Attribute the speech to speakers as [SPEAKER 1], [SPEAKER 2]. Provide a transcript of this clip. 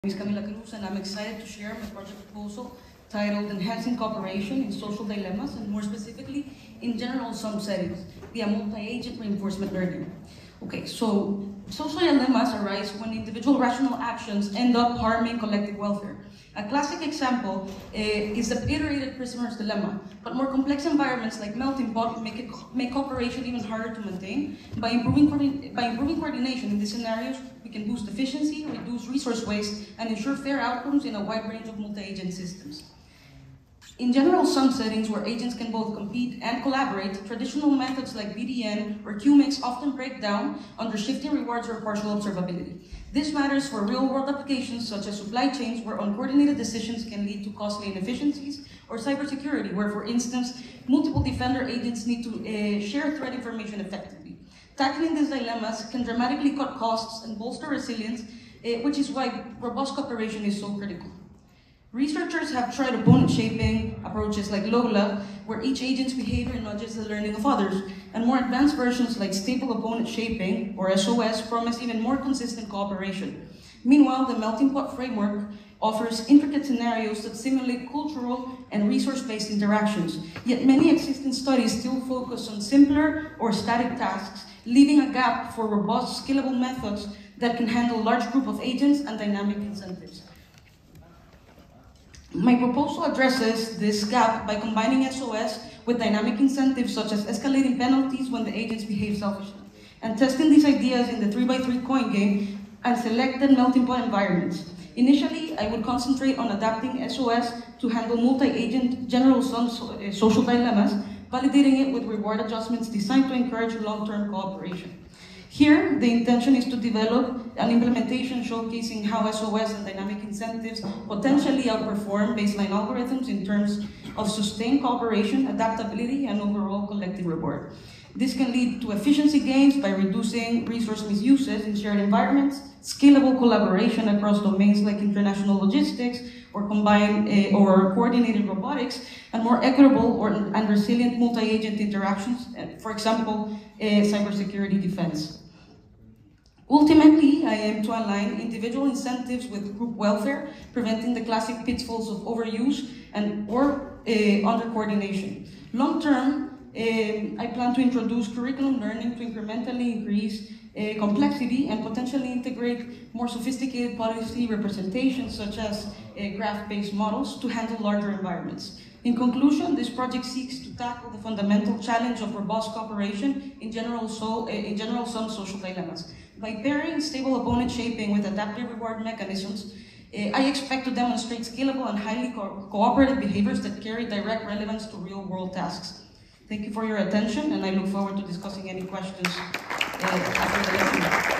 [SPEAKER 1] name is Camila Cruz, and I'm excited to share my project proposal titled Enhancing Cooperation in Social Dilemmas, and more specifically, in general-sum settings, via multi-agent reinforcement learning. Okay, so social dilemmas arise when individual rational actions end up harming collective welfare. A classic example is the iterated prisoner's dilemma, but more complex environments like melting pot make cooperation even harder to maintain. By improving coordination in these scenarios, we can boost efficiency, reduce resource waste, and ensure fair outcomes in a wide range of multi-agent systems. In general-sum settings where agents can both compete and collaborate, traditional methods like BDN or QMix often break down under shifting rewards or partial observability. This matters for real-world applications such as supply chains where uncoordinated decisions can lead to costly inefficiencies, or cybersecurity where, for instance, multiple defender agents need to share threat information effectively. Tackling these dilemmas can dramatically cut costs and bolster resilience, which is why robust cooperation is so critical. Researchers have tried opponent-shaping approaches like LOGLA, where each agent's behavior nudges the learning of others, and more advanced versions like stable opponent shaping, or SOS, promise even more consistent cooperation. Meanwhile, the melting pot framework offers intricate scenarios that simulate cultural and resource-based interactions, yet many existing studies still focus on simpler or static tasks, leaving a gap for robust, scalable methods that can handle a large group of agents and dynamic incentives. My proposal addresses this gap by combining SOS with dynamic incentives such as escalating penalties when the agents behave selfishly, and testing these ideas in the 3x3 coin game and selected melting pot environments. Initially, I would concentrate on adapting SOS to handle multi-agent general-sum social dilemmas, validating it with reward adjustments designed to encourage long-term cooperation. Here, the intention is to develop an implementation showcasing how SOS and dynamic incentives potentially outperform baseline algorithms in terms of sustained cooperation, adaptability, and overall collective reward. This can lead to efficiency gains by reducing resource misuses in shared environments, scalable collaboration across domains like international logistics, or combined or coordinated robotics, and more equitable and resilient multi-agent interactions, for example, cybersecurity defense. Ultimately, I aim to align individual incentives with group welfare, preventing the classic pitfalls of overuse or under-coordination. Long-term, I plan to introduce curriculum learning to incrementally increase complexity and potentially integrate more sophisticated policy representations such as graph-based models to handle larger environments. In conclusion, this project seeks to tackle the fundamental challenge of robust cooperation in general-sum social dilemmas. By pairing stable opponent shaping with adaptive reward mechanisms, I expect to demonstrate scalable and highly cooperative behaviors that carry direct relevance to real-world tasks. Thank you for your attention, and I look forward to discussing any questions after the lecture.